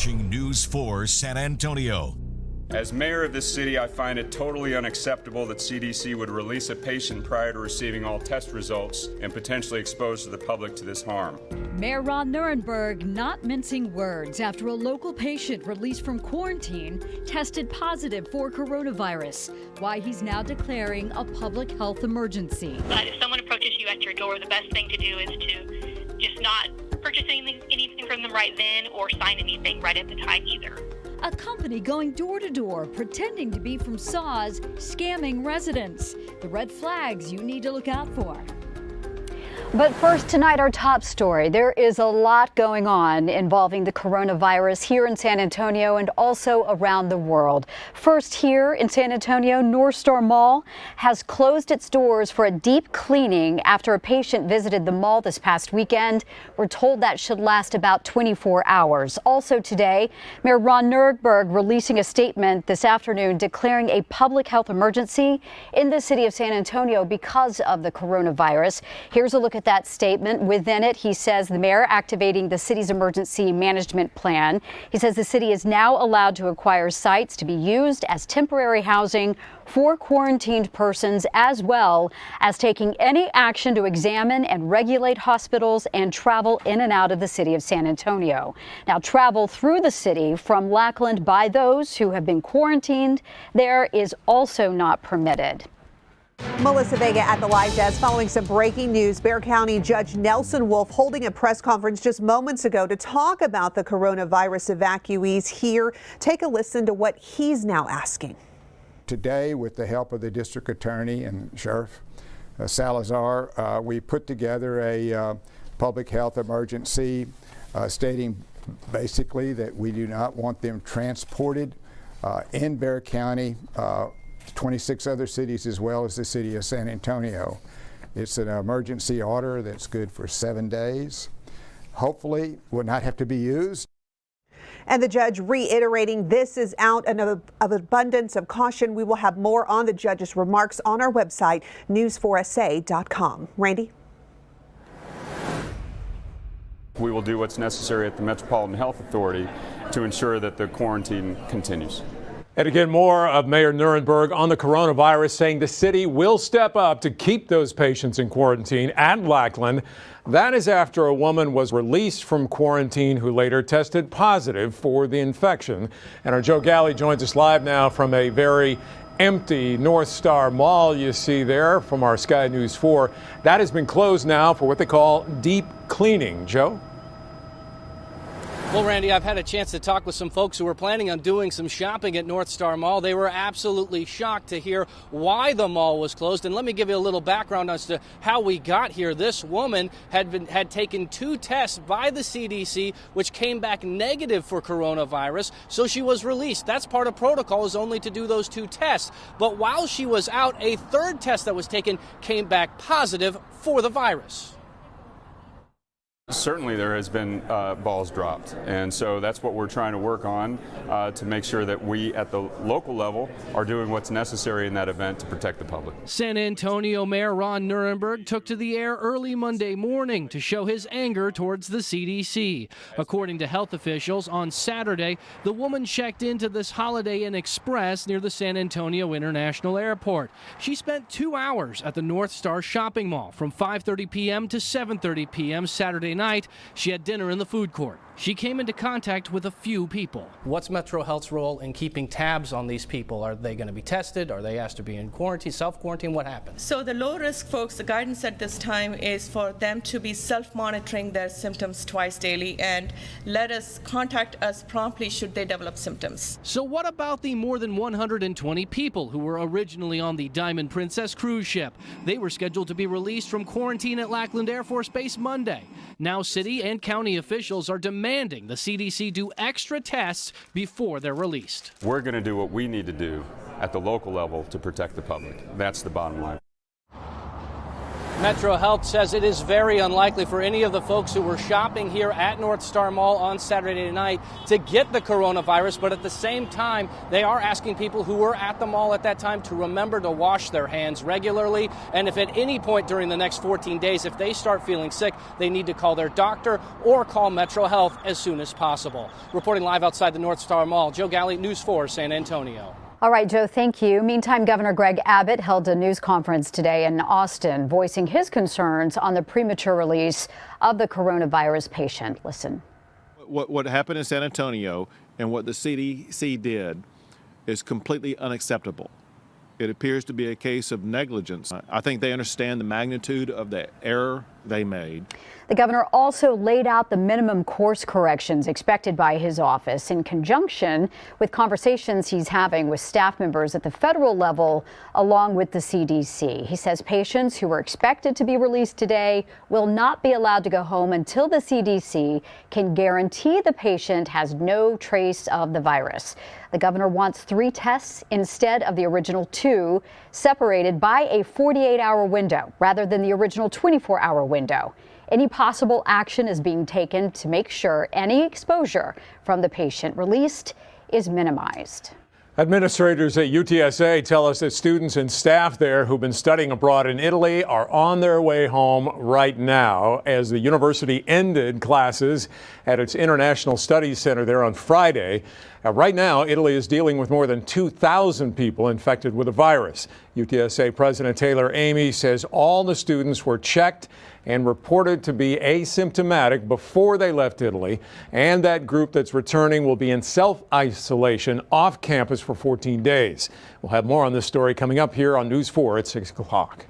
watching News 4 San Antonio. As mayor of this city, I find it totally unacceptable that CDC would release a patient prior to receiving all test results and potentially expose the public to this harm. Mayor Ron Nirenberg not mincing words after a local patient released from quarantine tested positive for coronavirus. Why he's now declaring a public health emergency. But if someone approaches you at your door, the best thing to do is to just not purchase anything from them right then or sign anything right at the time either. A company going door to door, pretending to be from SAWS, scamming residents. The red flags you need to look out for. But first tonight, our top story. There is a lot going on involving the coronavirus here in San Antonio and also around the world. First here in San Antonio, North Star Mall has closed its doors for a deep cleaning after a patient visited the mall this past weekend. We're told that should last about 24 hours. Also today, Mayor Ron Nirenberg releasing a statement this afternoon declaring a public health emergency in the city of San Antonio because of the coronavirus. Here's a look at that statement. Within it, he says the mayor activating the city's emergency management plan. He says the city is now allowed to acquire sites to be used as temporary housing for quarantined persons, as well as taking any action to examine and regulate hospitals and travel in and out of the city of San Antonio. Now, travel through the city from Lackland by those who have been quarantined there is also not permitted. Melissa Vega at the live desk following some breaking news. Bexar County Judge Nelson Wolff holding a press conference just moments ago to talk about the coronavirus evacuees here. Take a listen to what he's now asking. Today, with the help of the district attorney and Sheriff Salazar, we put together a public health emergency stating basically that we do not want them transported in Bexar County, 26 other cities as well as the city of San Antonio. It's an emergency order that's good for 7 days. Hopefully will not have to be used. And the judge reiterating this is out of abundance of caution. We will have more on the judge's remarks on our website, news4sa.com. Randy? We will do what's necessary at the Metropolitan Health Authority to ensure that the quarantine continues. And again, more of Mayor Nirenberg on the coronavirus, saying the city will step up to keep those patients in quarantine at Lackland. That is after a woman was released from quarantine who later tested positive for the infection. And our Joe Galley joins us live now from a very empty North Star Mall you see there from our Sky News 4. That has been closed now for what they call deep cleaning. Joe? Well, Randy, I've had a chance to talk with some folks who were planning on doing some shopping at North Star Mall. They were absolutely shocked to hear why the mall was closed. And let me give you a little background as to how we got here. This woman had taken 2 tests by the CDC, which came back negative for coronavirus. So she was released. That's part of protocol, is only to do those 2 tests. But while she was out, a 3rd test that was taken came back positive for the virus. Certainly there has been balls dropped, and so that's what we're trying to work on to make sure that we at the local level are doing what's necessary in that event to protect the public. San Antonio Mayor Ron Nirenberg took to the air early Monday morning to show his anger towards the CDC. According to health officials, on Saturday, the woman checked into this Holiday Inn Express near the San Antonio International Airport. She spent 2 hours at the North Star Shopping Mall from 5:30 p.m. to 7:30 p.m. Saturday night. She had dinner in the food court. She came into contact with a few people. What's Metro Health's role in keeping tabs on these people? Are they going to be tested? Are they asked to be in quarantine, self-quarantine? What happens? So the low-risk folks, the guidance at this time is for them to be self-monitoring their symptoms twice daily and contact us promptly should they develop symptoms. So what about the more than 120 people who were originally on the Diamond Princess cruise ship? They were scheduled to be released from quarantine at Lackland Air Force Base Monday. Now city and county officials are demanding the CDC do extra tests before they're released. We're going to do what we need to do at the local level to protect the public. That's the bottom line. Metro Health says it is very unlikely for any of the folks who were shopping here at North Star Mall on Saturday night to get the coronavirus, but at the same time, they are asking people who were at the mall at that time to remember to wash their hands regularly. And if at any point during the next 14 days, if they start feeling sick, they need to call their doctor or call Metro Health as soon as possible. Reporting live outside the North Star Mall, Joe Galley, News 4, San Antonio. All right, Joe, thank you. Meantime, Governor Greg Abbott held a news conference today in Austin, voicing his concerns on the premature release of the coronavirus patient. Listen. What happened in San Antonio and what the CDC did is completely unacceptable. It appears to be a case of negligence. I think they understand the magnitude of the error they made. The governor also laid out the minimum course corrections expected by his office in conjunction with conversations he's having with staff members at the federal level, along with the CDC. He says patients who were expected to be released today will not be allowed to go home until the CDC can guarantee the patient has no trace of the virus. The governor wants 3 tests instead of the original 2, separated by a 48-hour window rather than the original 24-hour window. Any possible action is being taken to make sure any exposure from the patient released is minimized. Administrators at UTSA tell us that students and staff there who've been studying abroad in Italy are on their way home right now as the university ended classes at its International Studies Center there on Friday. Right now, Italy is dealing with more than 2,000 people infected with the virus. UTSA President Taylor Amy says all the students were checked and reported to be asymptomatic before they left Italy, and that group that's returning will be in self-isolation off campus for 14 days. We'll have more on this story coming up here on News 4 at 6 o'clock.